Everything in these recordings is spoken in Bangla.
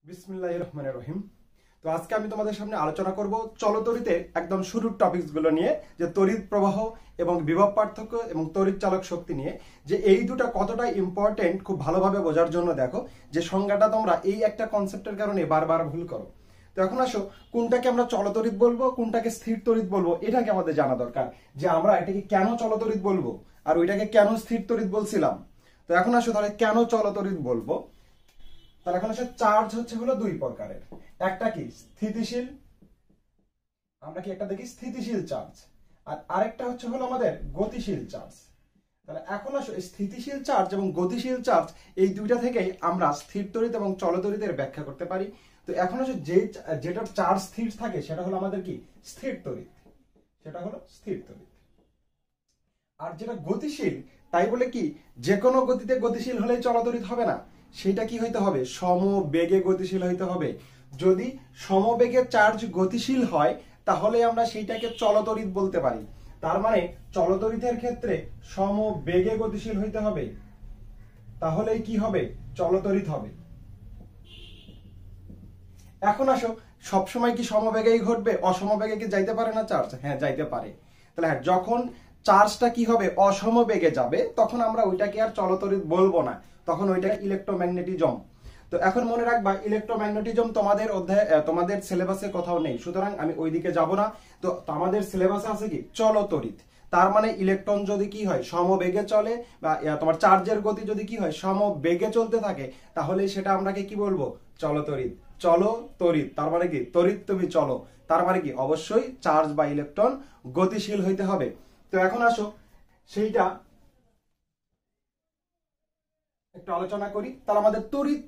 বিসমিল্লাহির রহমানির রহিম। তো আজকে আমি তোমাদের সামনে আলোচনা করব চলতরিতে একদম শুরুর টপিকসগুলো নিয়ে, যে তড়িৎ প্রবাহ এবং বিভব পার্থক্য এবং তড়িৎ চালক শক্তি নিয়ে, যে এই দুটো কতটা ইম্পর্টেন্ট খুব ভালোভাবে বোঝার জন্য দেখো যে সংজ্ঞাটা তোমরা এই একটা কনসেপ্টের কারণে বারবার ভুল করো। তো এখন আসো, কোনটাকে আমরা চলতরিৎ বলবো, কোনটাকে স্থির তড়িৎ বলবো, এটাকে আমাদের জানা দরকার, যে আমরা এটাকে কেন চলতরিৎ বলবো আর ওইটাকে কেন স্থির তড়িৎ বলছিলাম। তো এখন আসো তাহলে কেন চলতরিৎ বলবো। তাহলে এখন আসলে চার্জ হলো দুই প্রকারের, একটা কি স্থিতিশীল, আমরা কি একটা দেখি স্থিতিশীল চার্জ, আর আরেকটা হলো আমাদের গতিশীল চার্জ। তাহলে এখন আসলে স্থিতিশীল চার্জ এবং গতিশীল চার্জ এই দুইটা থেকেই আমরা স্থির তড়িৎ এবং চলতড়িতের ব্যাখ্যা করতে পারি। তো এখন আসলে যেটার চার্জ স্থির থাকে সেটা হলো আমাদের কি স্থির তড়িৎ, সেটা হলো স্থির তড়িৎ। আর যেটা গতিশীল, তাই বলে কি যে কোনো গতিতে গতিশীল হলেই চলতড়িৎ হবে না, সেটা কি হইতে হবে সমবেগে গতিশীল হইতে হবে। যদি সমবেগে চার্জ গতিশীল হয় তাহলে আমরা সেইটাকে চলতড়িৎ বলতে পারি। তার মানে চলতড়িতের ক্ষেত্রে সমবেগে গতিশীল হইতে হবে, তাহলেই কি হবে চলতড়িৎ হবে। এখন আসো, সবসময় কি সমবেগেই ঘটবে? অসমবেগে কি যাইতে পারে না চার্জ? হ্যাঁ, যাইতে পারে। তাহলে হ্যাঁ, যখন চার্জটা কি হবে অসমবেগে যাবে তখন আমরা ওইটাকে আর চলতড়িৎ বলবো না, তখন ওইটাকে ইলেকট্রোম্যাগনেটিজম। তো এখন মনে রাখবা, ইলেকট্রোম্যাগনেটিজম তোমাদের অধ্যায় তোমাদের সিলেবাসে কোথাও নেই, সুতরাং আমি ওইদিকে যাব না। তো আমাদের সিলেবাসে আছে কি চলতড়িৎ। তার মানে ইলেকট্রন যদি কি হয় সমবেগে চলে, বা তোমার চার্জের গতি যদি কি হয় সমবেগে চলতে থাকে, তাহলে সেটা আমরা কি বলবো চলতড়িৎ। চলো তড়িৎ তার মানে কি তড়িৎ তুমি চলো, তার মানে কি অবশ্যই চার্জ বা ইলেকট্রন গতিশীল হইতে হবে। তো এখন আসো সেইটা একটু আলোচনা করি। তাহলে আমাদের তড়িৎ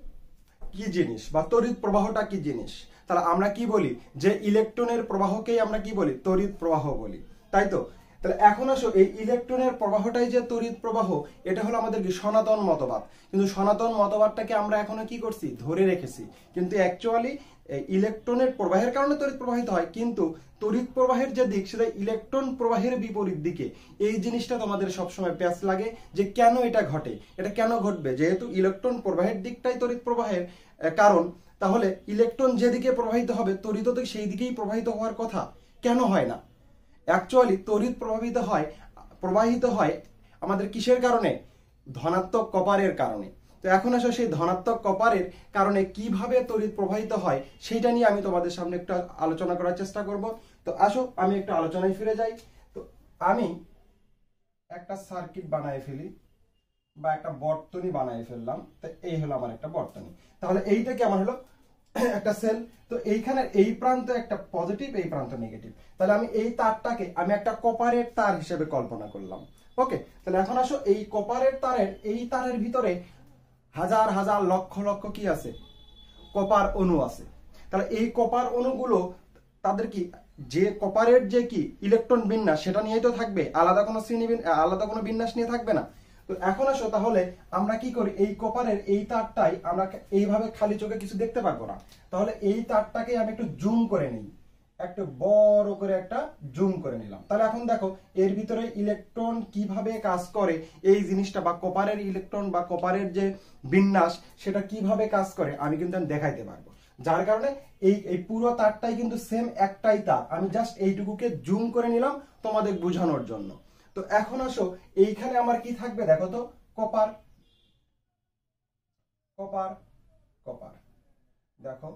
কি জিনিস বা তড়িৎ প্রবাহটা কি জিনিস? তাহলে আমরা কি বলি যে ইলেকট্রনের প্রবাহকেই আমরা কি বলি তড়িৎ প্রবাহ বলি, তাই তো? তাহলে এখন আসো, এই ইলেকট্রনের প্রবাহটাই যে তড়িৎ প্রবাহ, এটা হলো আমাদের কি সনাতন মতবাদ। কিন্তু সনাতন মতবাদটাকে আমরা এখনো কি করছি ধরে রেখেছি, কিন্তু অ্যাকচুয়ালি ইলেকট্রনের প্রবাহের কারণে তড়িৎ প্রবাহিত হয়, কিন্তু তড়িৎ প্রবাহের যে দিক সেটা ইলেকট্রন প্রবাহের বিপরীত দিকে। এই জিনিসটা তোমাদের সবসময় প্যাচ লাগে যে কেন এটা ঘটে, এটা কেন ঘটবে, যেহেতু ইলেকট্রন প্রবাহের দিকটাই তড়িৎ প্রবাহের কারণ, তাহলে ইলেকট্রন যেদিকে প্রবাহিত হবে তড়িৎ তো সেই দিকেই প্রবাহিত হওয়ার কথা, কেন হয় না? অ্যাকচুয়ালি তড়িৎ প্রবাহিত হয় আমাদের কিসের কারণে? ধনাত্মক কপারের কারণে। তো এখন আসো, সেই ধনাত্মক কপারের কারণে কিভাবে তড়িৎ প্রবাহিত হয় সেইটা নিয়ে আমি তোমাদের সামনে একটু আলোচনা করার চেষ্টা করব। তো আসো আমি একটু আলোচনায় ফিরে যাই। তো আমি একটা সার্কিট বানায় ফেলি বা একটা বর্তনী বানায় ফেললাম। তো এই হলো আমার একটা বর্তনী। তাহলে এইটা কি আমার হলো একটা সেল। তো এইখানে এই প্রান্ত একটা পজিটিভ, এই প্রান্ত নেগেটিভ। তাহলে আমি এই তারটাকে আমি একটা কপারের তার হিসেবে কল্পনা করলাম। ওকে, তাহলে এখন আসো, এই কপারের তারের এই তারের ভিতরে হাজার হাজার লক্ষ লক্ষ কি আছে কপার অণু আছে। তাহলে এই কপার অণুগুলো তাদের কি যে কপারের যে কি ইলেকট্রন বিন্যাস সেটা নিয়েই তো থাকবে, আলাদা কোনো আলাদা কোনো বিন্যাস নিয়ে থাকবে না। তো এখন আসো, তাহলে আমরা কি করি, এই কপারের এই তারটাই আমরা এইভাবে খালি চোখে কিছু দেখতে পারবো না, তাহলে এই তারটাকে আমি একটু জুম করে নিই, একটু বড় করে একটা জুম করে নিলাম। তাহলে এখন দেখো এর ভিতরে ইলেকট্রন কিভাবে কাজ করে, এই জিনিসটা বা কপারের ইলেকট্রন বা কপারের যে বিন্যাস সেটা কিভাবে কাজ করে আমি কিন্তু দেখাইতে পারবো। যার কারণে এই পুরো তারটাই কিন্তু সেম একটাই তার, আমি জাস্ট এইটুকুকে জুম করে নিলাম তোমাদের বোঝানোর জন্য। তো এখন আসো, এইখানে আমার কি থাকবে দেখো তো, কপার কপার কপার। দেখো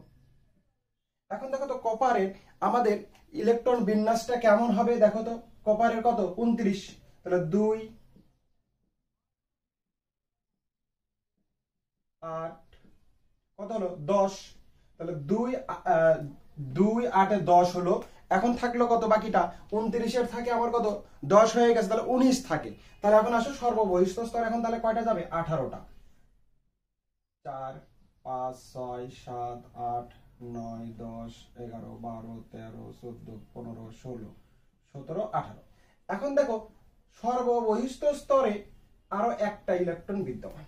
এখন দেখো তো কপারের আমাদের ইলেকট্রন বিন্যাসটা কেমন হবে দেখো তো। কপারের কত 29, তাহলে 2 8 কত হলো 10, তাহলে 2 8 10 হলো। এখন থাকলো কত বাকিটা 29 এর থাকে আমার কত 10 হয়ে গেছে, তাহলে 19 থাকে। তাহলে এখন আসো সর্ববহিষ্ঠ স্তর এখন তাহলে কয়টা যাবে 18টা। 4 5 6 7 8 9 10 11 12 13 14 15 16 17 18। এখন দেখো সর্ববহিষ্ঠ স্তরে আরো একটা ইলেকট্রন বিদ্যমান।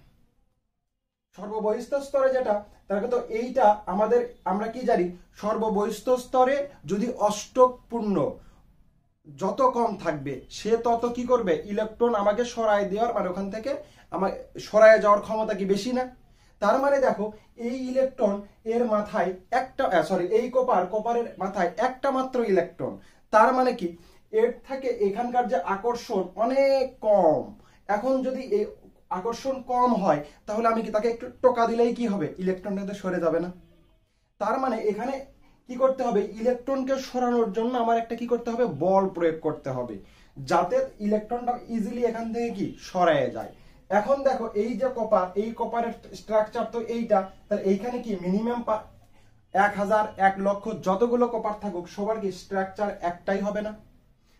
সর্ববহিষ্ঠ স্তরে যেটা, তার তো এইটা আমাদের আমরা কি জানি, সর্ববহিষ্ঠ স্তরে যদি অষ্টক পূর্ণ যত কম থাকবে সে তত কি করবে ইলেকট্রন আমাকে সরায় দেওয়ার, মানে ওখান থেকে আমার সরায় যাওয়ার ক্ষমতা কি বেশি না? তার মানে দেখো এই ইলেকট্রন এর মাথায় একটা এই কপারের মাথায় একটা মাত্র ইলেকট্রন। তার মানে কি এর থেকে এখানকার যে আকর্ষণ অনেক কম। এখন যদি এই আকর্ষণ কম হয় তাহলে আমি কি তাকে একটু টোকা দিলেই কি হবে, ইলেকট্রনটা সরে যাবে না? তার মানে এখানে কি করতে হবে, ইলেকট্রনকে সরানোর জন্য আমার একটা কি করতে হবে, বল প্রয়োগ করতে হবে যাতে ইলেকট্রনটা ইজিলি এখান থেকে কি সরায় যায়। এখন দেখো এই যে কপার, এই কপারের স্ট্রাকচার তো এইটা, তাহলে এইখানে কি মিনিমাম 1000 1,00,000 যতগুলো কপার থাকুক সবার কি স্ট্রাকচার একটাই হবে না?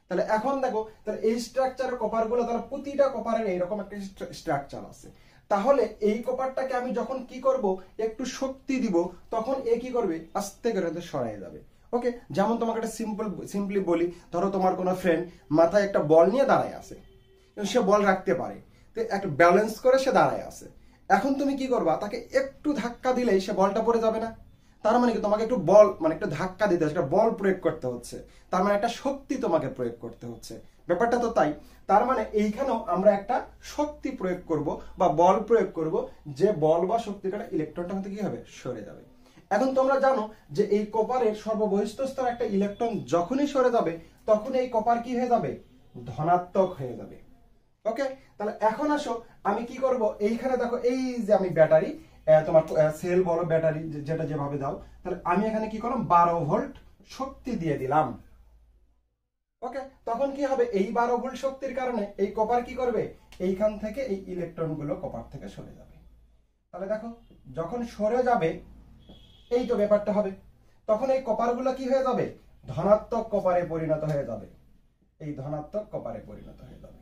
তাহলে এখন দেখো তাহলে এই স্ট্রাকচারের কপারগুলো, তাহলে প্রতিটা কপারের এইরকম একটা স্ট্রাকচার আছে। তাহলে এই কপারটাকে আমি যখন কি করব, একটু শক্তি দিব, তখন এ কি করবে, আস্তে করে সরাই যাবে। ওকে, যেমন তোমাকে একটা সিম্পলি বলি, ধরো তোমার কোনো ফ্রেন্ড মাথায় একটা বল নিয়ে দাঁড়ায় আছে, সে বল রাখতে পারে, তো একটা ব্যালেন্স করে সে দাঁড়ায় আছে। এখন তুমি কি করবা, তাকে একটু ধাক্কা দিলেই সে বলটা পড়ে যাবে না? তার মানে কি তোমাকে একটু বল মানে একটু ধাক্কা দিতে হচ্ছে, একটা বল প্রয়োগ করতে হচ্ছে, তার মানে একটা শক্তি তোমাকে প্রয়োগ করতে হচ্ছে। ব্যাপারটা তো তাই। তার মানে এইখানেও আমরা একটা শক্তি প্রয়োগ করব বা বল প্রয়োগ করব, যে বল বা শক্তিটা ইলেকট্রনটা মধ্যে কি হবে, সরে যাবে। এখন তোমরা জানো যে এই কপারের সর্ববহিষ্ঠ স্তর একটা ইলেকট্রন যখনই সরে যাবে তখন এই কপার কি হয়ে যাবে, ধনাত্মক হয়ে যাবে। ওকে, তাহলে এখন আসো আমি কি করব, এইখানে দেখো এই যে আমি ব্যাটারি, তোমার সেল বলো ব্যাটারি যেটা যেভাবে দাও, তাহলে আমি এখানে কি করলাম, 12 ভোল্ট শক্তি দিয়ে দিলাম। ওকে, তখন কি হবে, এই 12 ভোল্ট শক্তির কারণে এই কপার কি করবে, এইখান থেকে এই ইলেকট্রন গুলো কপার থেকে সরে যাবে। তাহলে দেখো যখন সরে যাবে এই তো ব্যাপারটা হবে, তখন এই কপার গুলো কি হয়ে যাবে, ধনাত্মক কপারে পরিণত হয়ে যাবে, এই ধনাত্মক কপারে পরিণত হয়ে যাবে।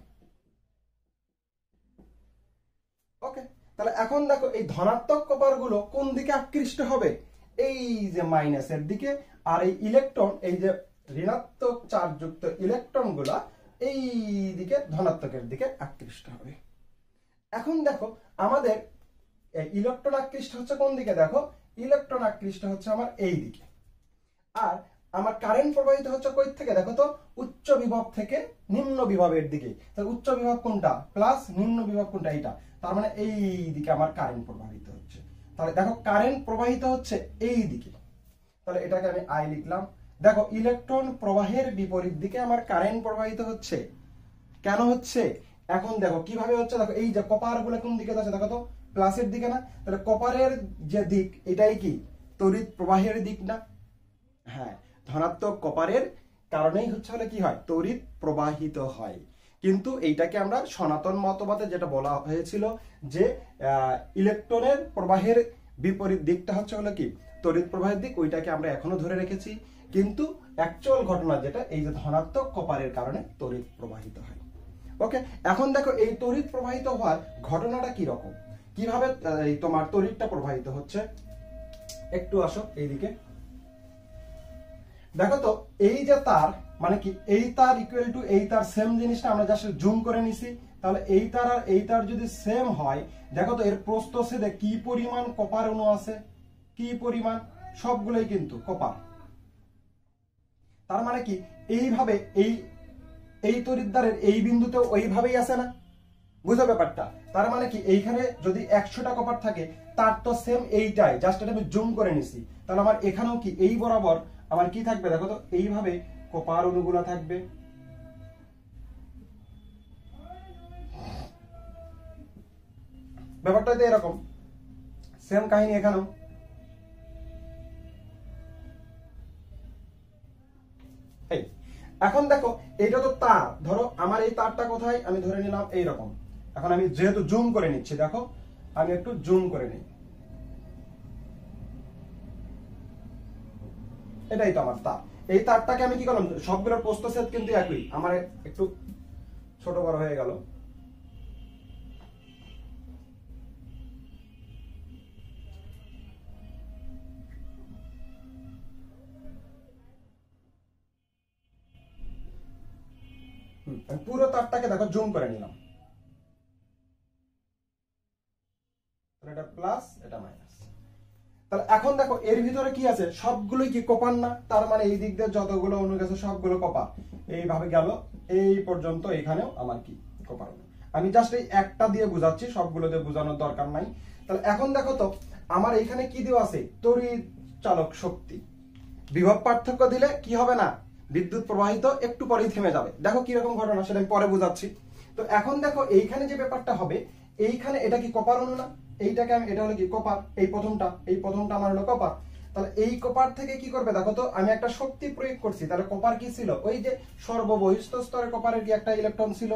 ওকে, তাহলে এখন দেখো এই ধনাত্মক কপার গুলো কোন দিকে আকৃষ্ট হবে, এই যে মাইনাসের দিকে, আর এই ইলেকট্রন, এই যে ঋণাত্মক চার্জযুক্ত ইলেকট্রন গুলা এই দিকে ধনাত্মকের দিকে আকৃষ্ট হবে। এখন দেখো আমাদের ইলেকট্রন আকৃষ্ট হচ্ছে কোন দিকে, দেখো ইলেকট্রন আকৃষ্ট হচ্ছে আমার এই দিকে, আর আমার কারেন্ট প্রবাহিত হচ্ছে কই থেকে, দেখো তো উচ্চ বিভব থেকে নিম্ন বিভবের দিকে। তাহলে উচ্চ বিভব কোনটা, প্লাস, নিম্ন বিভব কোনটা, এইটা। তার মানে এই দিকে আমার কারেন্ট প্রবাহিত হচ্ছে। তাহলে দেখো কারেন্ট প্রবাহিত হচ্ছে এই দিকে, তাহলে এটাকে আমি আই লিখলাম। দেখো ইলেকট্রন প্রবাহের বিপরীত দিকে আমার কারেন্ট প্রবাহিত হচ্ছে, কেন হচ্ছে, এখন দেখো কিভাবে হচ্ছে, দেখো এই যে কপার গুলো কোন দিকে যাচ্ছে, দেখো তো প্লাসের দিকে না? তাহলে কপারের যে দিক এটাই কি তড়িৎ প্রবাহের দিক না? হ্যাঁ, ধনাত্মক কপারের কারণেই হচ্ছে হলে কি হয়, তড়িৎ প্রবাহিত হয়। কিন্তু এইটাকে আমরা সনাতন মতবাদে যেটা বলা হয়েছিল যে ইলেকট্রনের প্রবাহের বিপরীত দিকটা হচ্ছে হলো কি তড়িৎ প্রবাহের দিক, ওইটাকে আমরা এখনো ধরে রেখেছি। কিন্তু অ্যাকচুয়াল ঘটনা যেটা, এই যে ধনাত্মক কপারের কারণে তড়িৎ প্রবাহিত হয়। ওকে, এখন দেখো এই তড়িৎ প্রবাহিত হওয়ার ঘটনাটা কি রকম, কিভাবে তোমার তড়িৎটা প্রবাহিত হচ্ছে, একটু আসো এইদিকে। দেখো তো এই যে তার, মানে কি এই তার ইকুয়াল টু এই তার, সেম জিনিসটা আমরা জাস্ট জুম করে নিছি। তাহলে এই তার আর এই তার যদি সেম হয়, দেখো তো এর প্রস্থচ্ছেদে কি পরিমাণ কপার অণু আছে, কি পরিমাণ, সবগুলোই কিন্তু কপার। তার মানে কি এইভাবে এই তড়িৎদ্বারের এই বিন্দুতেও ওইভাবেই আছে না, বুঝো ব্যাপারটা? তার মানে কি এইখানে যদি 100টা কপার থাকে, তার তো সেম এইটাই, জাস্ট এটা আমি জুম করে নিছি। তাহলে আমার এখানেও কি এই বরাবর আমার কি থাকবে, দেখো তো এইভাবে কপার অণুগুলো থাকবে। ব্যাপারটা তো এরকম, সেম কাহিনী এখানেও। এখন দেখো এটা তো তার, ধরো আমার এই তারটা কোথায়, আমি ধরে নিলাম এইরকম। এখন আমি যেহেতু জুম করে নিচ্ছি, দেখো আমি একটু জুম করে নিই, এটাই তো আমার তার। এই তারটাকে আমি কি করলাম, সবগুলোর প্রস্থচ্ছেদ কিন্তু একই, আমার একটু ছোট বড় হয়ে গেল। পুরো তারটাকে দেখো জুম করে নিলাম, এটা প্লাস এটা মাইনাস। তাহলে এখন দেখো এর ভিতরে কি আছে, সবগুলোই কি কপার না? তার মানে এই দিক দিয়ে যতগুলো অণু গেছে সবগুলো কপার, এইভাবে গেল এই পর্যন্ত, এখানেও আমার কি কপার অণু। আমি জাস্ট এই একটা দিয়ে বুঝাচ্ছি, সবগুলো দিয়ে বোঝানোর দরকার নাই। তাহলে এখন দেখো তো আমার এইখানে কি দেওয়া আছে, তড়িৎ চালক শক্তি। বিভব পার্থক্য দিলে কি হবে না, বিদ্যুৎ প্রবাহিত একটু পরেই থেমে যাবে। দেখো কিরকম ঘটনা সেটা আমি পরে বুঝাচ্ছি। তো এখন দেখো এইখানে যে ব্যাপারটা হবে, এইখানে এটা কি কপার অণু না, এইটাকে আমি, এটা হলো কি কপার, এই প্রথমটা আমার হলো কপার। তাহলে এই কপার থেকে কি করবে দেখো তো, আমি একটা শক্তি প্রয়োগ করছি। তাহলে কপার কি ছিল, ওই যে সর্ববহিষ্ঠ স্তরে কপারের কি একটা ইলেকট্রন ছিল,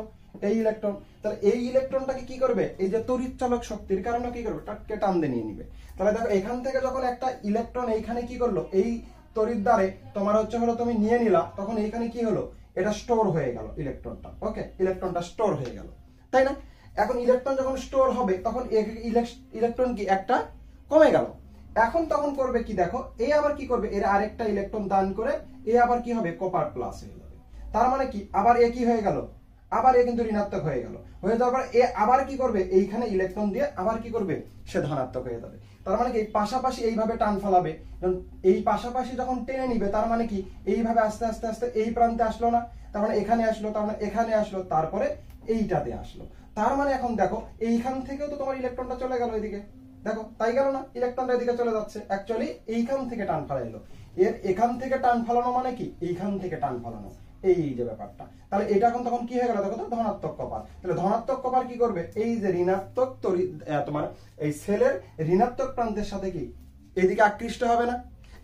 এই ইলেকট্রন। তাহলে এই ইলেকট্রনটাকে কি করবে, এই যে তড়িৎ চালক শক্তির কারণে কি করবে, টাটকে টান দিয়ে নিয়ে নিবে। তাহলে দেখো এখান থেকে যখন একটা ইলেকট্রন এইখানে কি করলো, এই তড়িৎ দ্বারে তোমার হলো তুমি নিয়ে নিলা, তখন এইখানে কি হলো, এটা স্টোর হয়ে গেল ইলেকট্রনটা। ওকে, ইলেকট্রনটা স্টোর হয়ে গেল, তাই না? এখন ইলেকট্রন যখন স্টোর হবে তখন ইলেকট্রন কি একটা কমে গেল। এখন তখন করবে কি দেখো, এ আবার কি করবে, এর আরেকটা ইলেকট্রন দান করে এ আবার কি হবে, কপার প্লাস হয়ে যাবে। তার মানে কি, আবার এ কি হয়ে গেল, আবার এ কিন্তু ঋণাত্মক হয়ে গেল। হয়ে যাওয়ার পর এ আবার কি করবে, এইখানে ইলেকট্রন দিয়ে আবার কি করবে, সে ধনাত্মক হয়ে যাবে। তার মানে কি পাশাপাশি এইভাবে টান ফলাবে, এই পাশাপাশি যখন টেনে নিবে, তার মানে কি এইভাবে আস্তে আস্তে আস্তে এই প্রান্তে আসলো না, তার মানে এখানে আসলো, তার মানে এখানে আসলো, তারপরে এইটাতে আসলো। তার মানে এখন দেখো এইখান থেকেও তো তোমার ইলেকট্রনটা চলে গেল এদিকে, দেখো তাই গেল না, ইলেকট্রনটা এদিকে চলে যাচ্ছে। অ্যাকচুয়ালি এইখান থেকে টান ফালাইলো, এর এখান থেকে টান ফালানো মানে কি, এইখান থেকে টান ফালানো, এই যে ব্যাপারটা। তাহলে এটা এখন তখন কি হয়ে গেল দেখো তো, ধনাত্মক কপার। তাহলে ধনাত্মক কপার কি করবে, এই যে ঋণাত্মক তোমার এই সেলের ঋণাত্মক প্রান্তের সাথে কি এদিকে আকৃষ্ট হবে না।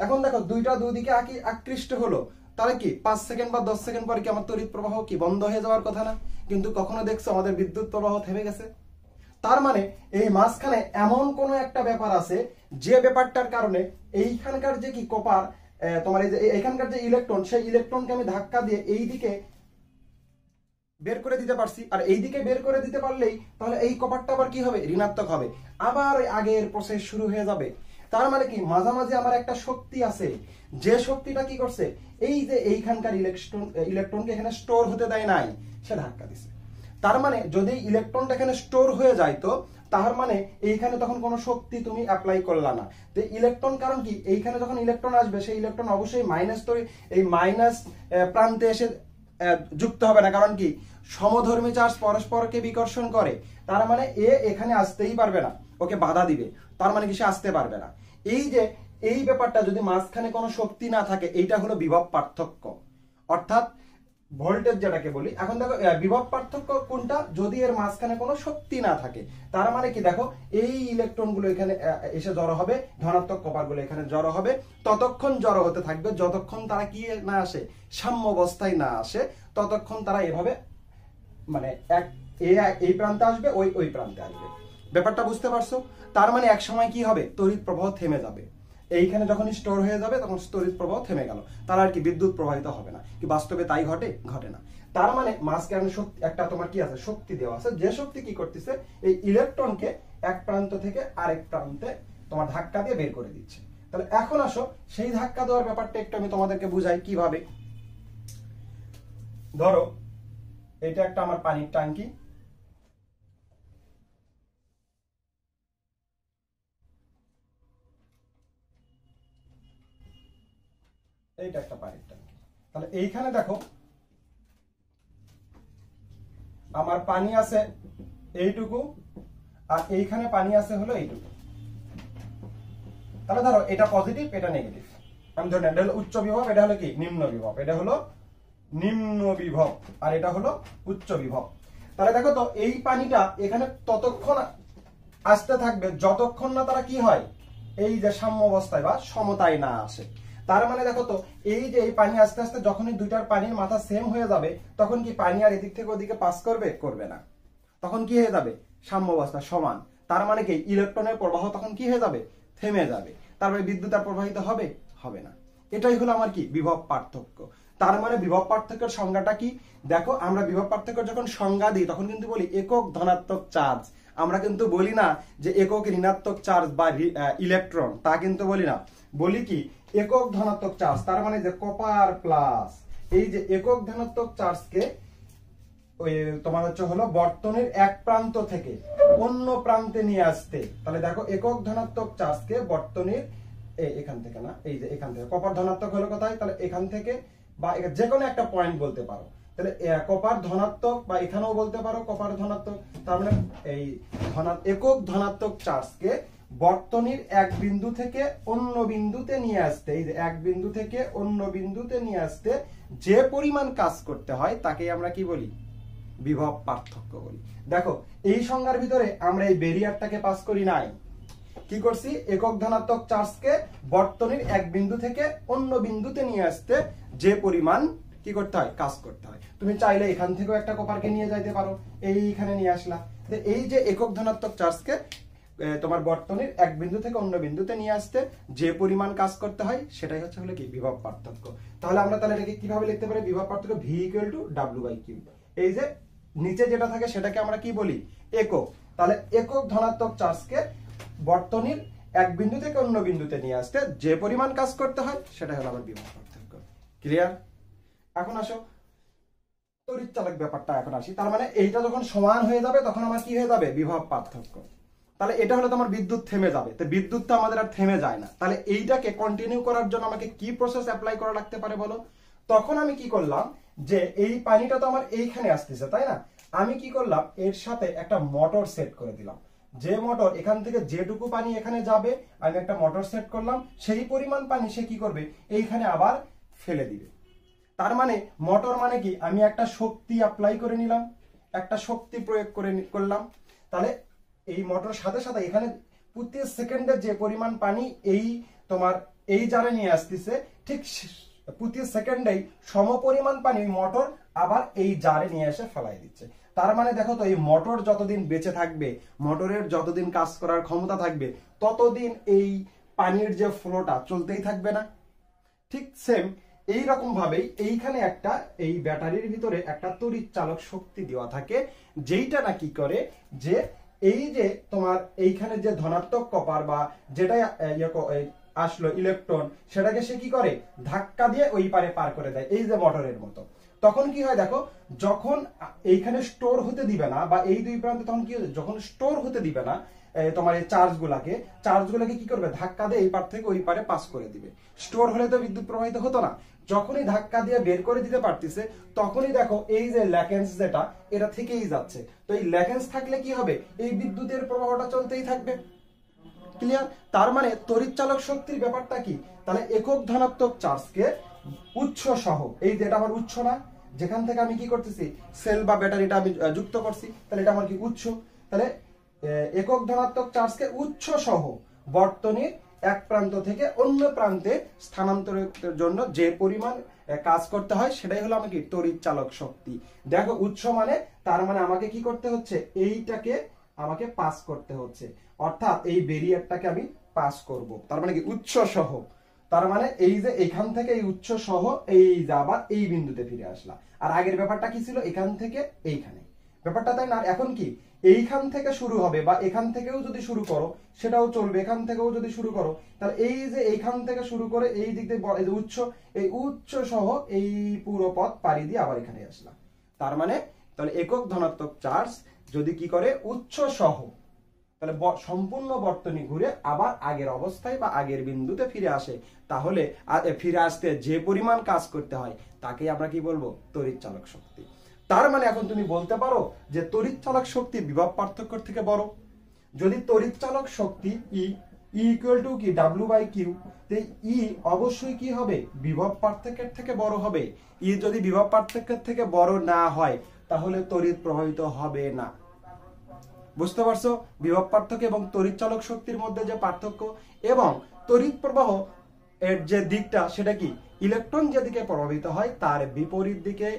এখন দেখো দুইটা দুদিকে আকৃষ্ট হলো, তাহলে কি 5 সেকেন্ড বা 10 সেকেন্ড পর কি আমার তড়িৎ প্রবাহ কি বন্ধ হয়ে যাওয়ার কথা না? কিন্তু কখনো দেখছো আমাদের বিদ্যুৎ প্রবাহ থেমে গেছে। তার মানে এই মাঝখানে এমন কোন একটা ব্যাপার আছে, যে ব্যাপারটার কারণে এইখানকার যে কি কপার, তোমার এই যে এখানকার যে ইলেকট্রন, সেই ইলেকট্রনকে আমি ধাক্কা দিয়ে এই দিকে বের করে দিতে পারছি। আর এই দিকে বের করে দিতে পারলেই তাহলে এই কপারটা আবার কি হবে, ঋণাত্মক হবে, আবার ওই আগের প্রসেস শুরু হয়ে যাবে। তার মানে কি মাঝামাঝি আমার একটা শক্তি আছে, যে শক্তিটা কি করছে, এই যে এইখানকার ইলেকট্রনকে এখানে স্টোর হতে দেয় নাই, সে ধাক্কা দিছে। তার মানে যদি ইলেকট্রনটা এখানে স্টোর হয়ে যায়, তো তার মানে এইখানে তখন কোনো শক্তি তুমি অ্যাপ্লাই করলা না। তো ইলেকট্রন, কারণ কি এইখানে যখন ইলেকট্রন আসবে, সেই ইলেকট্রন অবশ্যই মাইনাস এই মাইনাস প্রান্তে এসে যুক্ত হবে না। কারণ কি সমধর্মী চার্জ পরস্পরকে বিকর্ষণ করে, তার মানে এ এখানে আসতেই পারবে না, ওকে বাধা দিবে। তার মানে কি সে আসতে পারবে না। এই যে এই ব্যাপারটা, যদি মাঝখানে কোনো শক্তি না থাকে, এইটা হলো বিভব পার্থক্য, অর্থাৎ ভোল্টেজ যেটাকে বলি। এখন দেখো বিভব পার্থক্য কোনটা, যদি এর মাঝখানে কোনো শক্তি না থাকে। তার মানে কি দেখো, এই ইলেকট্রন গুলো এখানে এসে জড়ো হবে, ধনাত্মক কপার গুলো এখানে জড়ো হবে, ততক্ষণ জড়ো হতে থাকবে যতক্ষণ তারা কি না আসে, সাম্য অবস্থায় না আসে, ততক্ষণ তারা এভাবে মানে এই প্রান্তে আসবে, ওই প্রান্তে আসবে। ব্যাপারটা বুঝতে পারছো? তার মানে এক সময় কি হবে, তড়িৎ প্রবাহ থেমে যাবে। এইখানে যখন স্টোর হয়ে যাবে, তখন তড়িৎ প্রবাহ থেমে গেল, তার আর কি বিদ্যুৎ প্রবাহিত হবে না। কি বাস্তবে তাই ঘটে না। তার মানে মাঝখানে শক্তি একটা তোমার কি আছে, শক্তি দেওয়া আছে, যে শক্তি কি করতেছে, এই ইলেকট্রনকে এক প্রান্ত থেকে আরেক প্রান্তে তোমার ধাক্কা দিয়ে বের করে দিচ্ছে। তাহলে এখন আসো সেই ধাক্কা দেওয়ার ব্যাপারটা একটু আমি তোমাদেরকে বুঝাই কিভাবে। ধরো এটা একটা আমার পানির ট্যাঙ্কি, এইটা একটা পানির ট্যাঙ্কি। তাহলে এইখানে দেখো আমার পানি আছে এইটুকু, আর এইখানে পানি আছে হলো এইটুকু। তাহলে ধরো এটা পজিটিভ, এটা নেগেটিভ। আমি ধরে এটা হলো উচ্চ বিভব, এটা হলো কি নিম্ন বিভব, এটা হলো নিম্ন বিভব, আর এটা হলো উচ্চ বিভব। তাহলে দেখো তো এই পানিটা এখানে ততক্ষণ আসতে থাকবে যতক্ষণ না তারা কি হয়, এই যে সাম্য অবস্থায় বা সমতায় না আসে। তার মানে দেখো তো এই যে এই পানি আস্তে আস্তে যখনই দুইটার পানির মাথা সেম হয়ে যাবে, তখন কি পানি আর এদিক থেকে ওদিকে পাস করবে না, তখন কি হয়ে যাবে, সাম্য অবস্থা সমান। তার মানে কি ইলেকট্রনের প্রবাহ তখন কি হয়ে যাবে, থেমে যাবে। তারপরে বিদ্যুৎ আর প্রবাহিত হবে না। এটাই হলো আমার কি বিভব পার্থক্য। তার মানে বিভব পার্থক্যের সংজ্ঞাটা কি দেখো, আমরা বিভব পার্থক্যের যখন সংজ্ঞা দিই তখন কিন্তু বলি একক ধনাত্মক চার্জ। আমরা কিন্তু বলি না যে একক ঋণাত্মক চার্জ বা ইলেকট্রন, তা কিন্তু বলি না। বলি কি একক ধনাত্মক চার্জ, তার মানে যে কপার প্লাস, এই যে একক ধনাত্মক চার্জকে ওই তোমার হলো বর্তনীর এক প্রান্ত থেকে অন্য প্রান্তে নিয়ে আসতে। তাহলে দেখো একক ধনাত্মক চার্জকে বর্তনীর এখান থেকে না, এই যে এখান থেকে কপার ধনাত্মক হলো কোথায়, তাহলে এখান থেকে বা যে কোনো একটা পয়েন্ট বলতে পারো, তাহলে কপার ধনাত্মক, বা এখানেও বলতে পারো কপার ধনাত্মক। তার মানে এই একক ধনাত্মক চার্জকে বর্তনীর এক বিন্দু থেকে অন্য বিন্দুতে নিয়ে আসতে, এই যে এক বিন্দু থেকে অন্য বিন্দুতে নিয়ে আসতে যে পরিমাণ কাজ করতে হয় তাকে আমরা কি বলি? বিভব পার্থক্য বলি। দেখো এই সংজ্ঞার ভিতরে আমরা এই ব্যারিয়ারটাকে পাস করি নাই। কি করছি? একক ধনাত্মক চার্জকে বর্তনীর এক বিন্দু থেকে অন্য বিন্দুতে নিয়ে আসতে যে পরিমাণ কি করতে হয়? কাজ করতে হয়। তুমি চাইলে এখান থেকেও একটা কপারকে নিয়ে যাইতে পারো, এইখানে নিয়ে আসলা। এই যে একক ধনাত্মক চার্জকে তোমার বর্তনীর এক বিন্দু থেকে অন্য বিন্দুতে নিয়ে আসতে যে পরিমাণ কাজ করতে হয় সেটাই হচ্ছে হলো কি? বিভব পার্থক্য। তাহলে আমরা এটাকে কিভাবে লিখতে পারি? বিভব পার্থক্য V = W/Q। এই যে নিচে যেটা থাকে সেটাকে আমরা কি বলি? একক। তাহলে একক ধনাত্মক চার্জকে বর্তনীর এক বিন্দু থেকে অন্য বিন্দুতে নিয়ে আসতে যে পরিমাণ কাজ করতে হয় সেটাই হলো আমার বিভব পার্থক্য। ক্লিয়ার? এখন আসো তড়িৎ চালক ব্যাপারটা এখন আসি। তার মানে এইটা যখন সমান হয়ে যাবে তখন আমার কি হয়ে যাবে? বিভব পার্থক্য। তাহলে এটা হলো তোমার বিদ্যুৎ থেমে যাবে, তো বিদ্যুৎ তো আমাদের আর থেমে যায় না। তাহলে এইটাকে কন্টিনিউ করার জন্য আমাকে কি প্রসেস অ্যাপ্লাই করা লাগতে পারে বলো? তখন আমি কি করলাম, যে এই পানিটা তো আমার এইখানে আসতেছে, তাই না? আমি কি করলাম, এর সাথে একটা মোটর সেট করে দিলাম। যে মোটর এখান থেকে যেটুকু পানি এখানে যাবে আমি একটা মোটর সেট করলাম, সেই পরিমাণ পানি সে কি করবে? এইখানে আবার ফেলে দিবে। তার মানে মোটর মানে কি? আমি একটা শক্তি অ্যাপ্লাই করে নিলাম, একটা শক্তি প্রয়োগ করলাম। তাহলে এই মোটর সাথে সাথে এখানে প্রতি সেকেন্ডে যে পরিমাণ পানি এই তোমার এই জারে নিয়ে আসতেছে, ঠিক প্রতি সেকেন্ডেই সমপরিমাণ পানি ওই মোটর আবার এই জারে নিয়ে এসে ফেলাই দিচ্ছে। তার মানে দেখো তো, এই মোটর যতদিন বেঁচে থাকবে, মোটরের যতদিন কাজ করার ক্ষমতা থাকবে, ততদিন এই পানির যে ফ্লোটা চলতেই থাকবে না? ঠিক সেম এই রকম ভাবেই এইখানে একটা এই ব্যাটারির ভিতরে একটা তড়িৎ চালক শক্তি দেওয়া থাকে, যেইটা না কি করে, যে এই যে তোমার এইখানে যে ধনাত্মক কপার বা যেটা আসলো ইলেকট্রন, সেটাকে সে কি করে? ধাক্কা দিয়ে ওই পারে পার করে দেয়, এই যে মোটরের মতো। তখন কি হয় দেখো, যখন এইখানে স্টোর হতে দিবে না, বা এই দুই প্রান্তে তখন কি হয়, যখন স্টোর হতে দিবে না তোমার এই চার্জগুলোকে কি করবে? ধাক্কা দিয়ে এই পার থেকে ওই পারে পাস করে দিবে। স্টোর হলে তো বিদ্যুৎ প্রবাহিত হতো না। যখনই ধাক্কা দিয়ে বের করে দিতে পারতেছে, তখনই দেখো এই যে ল্যাকেন্স যেটা, এটা থেকেই যাচ্ছে। তো এই ল্যাকেন্স থাকলে কি হবে? এই বিদ্যুতের প্রবাহটা চলতেই থাকবে। ক্লিয়ার? তার মানে তড়িৎ চালক শক্তির ব্যাপারটা কি? তাহলে একক ধনাত্মক চার্জকে উৎস সহ, এই যে এটা আমার উৎস না, যেখান থেকে আমি কি করতেছি? সেল বা ব্যাটারিটা আমি যুক্ত করছি, তাহলে এটা আমার কি? উৎস। তাহলে একক ধনাত্মক চার্জকে উৎস সহ বর্তনীর এক প্রান্ত থেকে অন্য প্রান্তে স্থানান্তরের জন্য যে পরিমাণ কাজ করতে হয় সেটাই হলো আমাকে তড়িৎ চালক শক্তি। দেখো উৎস মানে, তার মানে আমাকে কি করতে হচ্ছে? এইটাকে আমাকে পাস করতে হচ্ছে, অর্থাৎ এই ব্যারিয়ারটাকে আমি পাস করব। তার মানে কি? উৎস সহ। তার মানে এই যে এখান থেকে এই উৎস সহ এই যে আবার এই বিন্দুতে ফিরে আসলাম। আর আগের ব্যাপারটা কি ছিল? এখান থেকে এইখানে ব্যাপারটা, তাই না? এখন কি এইখান থেকে শুরু হবে, বা এখান থেকেও যদি শুরু করো সেটাও চলবে, এখান থেকেও যদি শুরু করো, তাহলে এই যে এইখান থেকে শুরু করে এই দিক দিয়ে উৎস, এই উৎস সহ এই পুরো পথ পাড়ি দিয়ে আবার এখানে আসলাম। তার মানে তাহলে একক ধনাত্মক চার্জ যদি কি করে? উৎস সহ, তাহলে সম্পূর্ণ বর্তনী ঘুরে আবার আগের অবস্থায় বা আগের বিন্দুতে ফিরে আসে, তাহলে ফিরে আসতে যে পরিমাণ কাজ করতে হয় তাকে আমরা কি বলবো? তড়িৎ চালক শক্তি। তার মানে এখন তুমি বলতে পারো যে তড়িৎ চালক শক্তি বিভব পার্থক্য থেকে বড়। যদি তড়িৎ চালক শক্তি E কি? W/Q, ই অবশ্যই কি হবে? বিভব পার্থক্যের থেকে বড় হবে। ই যদি বিভব পার্থক্যের থেকে বড় না হয় তাহলে তড়িৎ প্রবাহিত হবে না। বুঝতে পারছো বিভব পার্থক্য এবং তড়িৎ চালক শক্তির মধ্যে যে পার্থক্য? এবং তড়িৎ প্রবাহ এর যে দিকটা সেটা কি? ইলেকট্রন যেদিকে প্রবাহিত হয় তার বিপরীত দিকে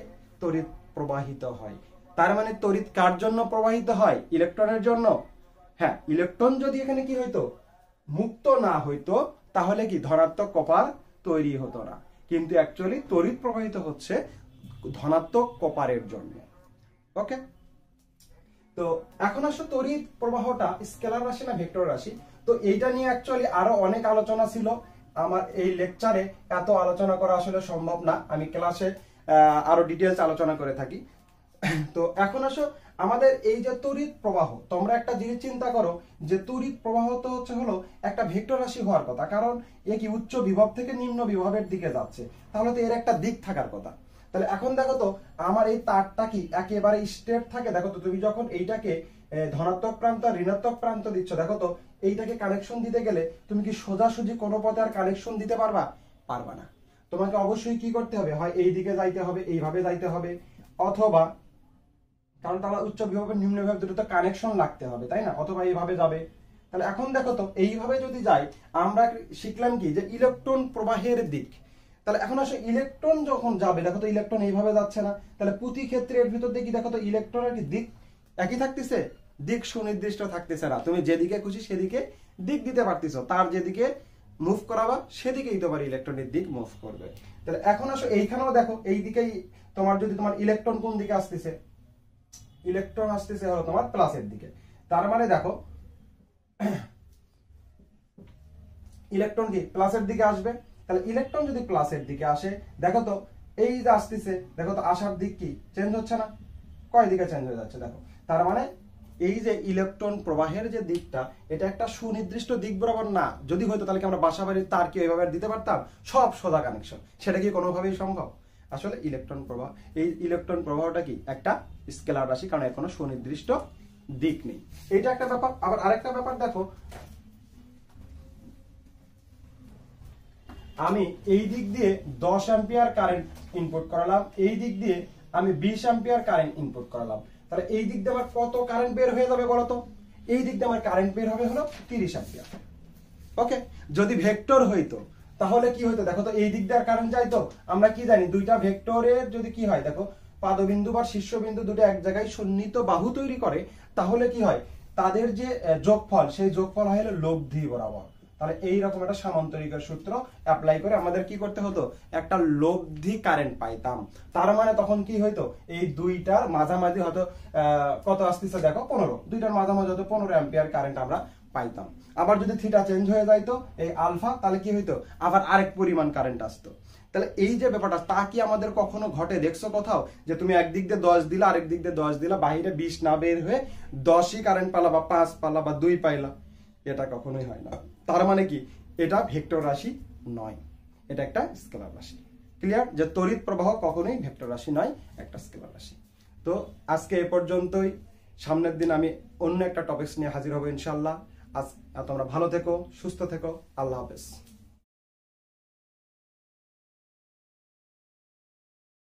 তড়িৎ প্রবাহিত হয়। তার মানে তড়িৎ কার জন্য প্রবাহিত হয়? ইলেকট্রনের জন্য। হ্যাঁ, ইলেকট্রন যদি এখানে কি হইতো? মুক্ত না হইতো, তাহলে কি ধনাত্মক কপার তৈরি হতো না। কিন্তু অ্যাকচুয়ালি তড়িৎ প্রবাহিত হচ্ছে ধনাত্মক কপারের জন্য। ওকে, তো এখন আসো তড়িৎ প্রবাহটা স্কেলার রাশি না ভেক্টর রাশি? তো এইটা নিয়ে অ্যাকচুয়ালি আরো অনেক আলোচনা ছিল। আমার এই লেকচারে এত আলোচনা করা আসলে সম্ভব না, আমি ক্লাসে আরো ডিটেলস আলোচনা করে থাকি। তো এখন আসো আমাদের এই যে তড়িৎ প্রবাহ, তোমরা একটা জিনিস চিন্তা করো যে তড়িৎ প্রবাহ তো হলো একটা ভেক্টর রাশি হওয়ার কথা, কারণ এ কি উচ্চ বিভব থেকে নিম্ন বিভবের দিকে যাচ্ছে, তাহলে তো এর একটা দিক থাকার কথা। তাহলে এখন দেখো তো আমার এই তারটা কি একেবারে স্ট্রেট থাকে? দেখো তো তুমি যখন এইটাকে ধনাত্মক প্রান্ত আর ঋণাত্মক প্রান্ত দিচ্ছ, দেখো তো এইটাকে কানেকশন দিতে গেলে তুমি কি সোজাসুজি কোনো পথে আর কানেকশন দিতে পারবা? পারবা না। তোমাকে অবশ্যই কি করতে হবে, হয় এই দিকে যাইতে হবে, এইভাবে যাইতে হবে, অথবা কারণ তারা উচ্চ বিভব নিম্ন বিভব দুটো তো কানেকশন লাগতে হবে, তাই না? অথবা এইভাবে যাবে। তাহলে এখন দেখো তো এইভাবে যদি যাই, আমরা শিখলাম কি যে ইলেকট্রন প্রবাহের দিক। তাহলে এখন আসলে ইলেকট্রন যখন যাবে, দেখো তো ইলেকট্রন এইভাবে যাচ্ছে না, তাহলে প্রতি ক্ষেত্রে এর ভিতর দিয়ে কি দেখো তো ইলেকট্রনের দিক একই থাকতেছে, দিক সুনির্দিষ্ট থাকতেছে না। তুমি যেদিকে খুশি সেদিকে দিক দিতে পারতেছো, তার যেদিকে মুভ করাবা সেদিকেই তোমার ইলেকট্রনের দিক মুভ করবে। তাহলে এখন আসলে এইখানেও দেখো এই দিকেই তোমার, যদি তোমার ইলেকট্রন কোন দিকে আসতেছে, ইলেকট্রন আসতেছে হলো তোমার প্লাসের দিকে। তার মানে দেখো ইলেকট্রন কি প্লাসের দিকে আসবে। তাহলে ইলেকট্রন যদি প্লাসের দিকে আসে, দেখো তো এই যে আসতেছে, দেখো তো আসার দিক কি চেঞ্জ হচ্ছে না? কয় দিকে চেঞ্জ হয়ে যাচ্ছে দেখো। তার মানে এই যে ইলেকট্রন প্রবাহের যে দিকটা, এটা একটা সুনির্দিষ্ট দিক বরাবর না। যদি হয়তো তাহলে কি আমরা বাসাবাড়ির তার কি ওইভাবে দিতে পারতাম? সব সোজা কানেকশন, সেটা কি কোনোভাবেই সম্ভব? আসলে ইলেকট্রন প্রবাহ, এই ইলেকট্রন প্রবাহটা কি একটা স্কেলার রাশি, কারণ এর কোনো সুনির্দিষ্ট দিক নেই। এটা একটা ব্যাপার। আবার আরেকটা ব্যাপার দেখো, আমি এই দিক দিয়ে 10 অ্যাম্পিয়ার কারেন্ট ইনপুট করালাম, এই দিক দিয়ে আমি 20 অ্যাম্পিয়ার কারেন্ট ইনপুট করালাম। তাহলে এই দিক দিয়ে আমার কত কারেন্ট বের হয়ে যাবে বলতো? এই দিক দিয়ে আমার কারেন্ট বের হবে হলো 30 অ্যাম্পিয়ার। ওকে, যদি ভেক্টর হইতো তাহলে কি হইতো? দেখো তো এই দিক দিয়ে কারেন্ট যাইতো। আমরা কি জানি, দুইটা ভেক্টরের যদি কি হয়, দেখো পাদবিন্দু বা শীর্ষবিন্দু দুটো এক জায়গায় সন্নিহিত বাহু তৈরি করে, তাহলে কি হয়, তাদের যে যোগফল, সেই যোগফল হয় হলো লব্ধি বরাবর। তাহলে এইরকম একটা সামান্তরিকের সূত্র অ্যাপ্লাই করে আমাদের কি করতে হতো, একটা লব্ধি কারেন্ট পাইতাম। তার মানে তখন কি হইতো, এই দুইটার মাঝামাঝি হয়তো কত আসতেছে দেখো 15, দুইটার মাঝামাঝি হয়তো 15 অ্যাম্পিয়ার কারেন্ট আমরা পাইতাম। আবার যদি থিটা চেঞ্জ হয়ে যাইতো এই আলফা, তাহলে কি হইতো, আবার আরেক পরিমাণ কারেন্ট আসতো। তাহলে এই যে ব্যাপারটা, তা কি আমাদের কখনো ঘটে দেখছো কোথাও, যে তুমি একদিক দিয়ে 10 দিলা, আরেক দিক দিয়ে 10 দিলা, বাহিরে 20 না বের হয়ে 10ই কারেন্ট পালা বা 5 পালা বা 2 পাইলা? এটা কখনোই হয় না। তার মানে কি, এটা ভেক্টর রাশি নয়, এটা একটা স্কেলার রাশি। ক্লিয়ার? যে তড়িৎ প্রবাহ কখনোই ভেক্টর রাশি নয়, একটা স্কেলার রাশি। তো আজকে এ পর্যন্তই। সামনের দিন আমি অন্য একটা টপিকস নিয়ে হাজির হব ইনশাআল্লাহ। আজ তোমরা ভালো থেকো, সুস্থ থেকো। আল্লাহ হাফেজ।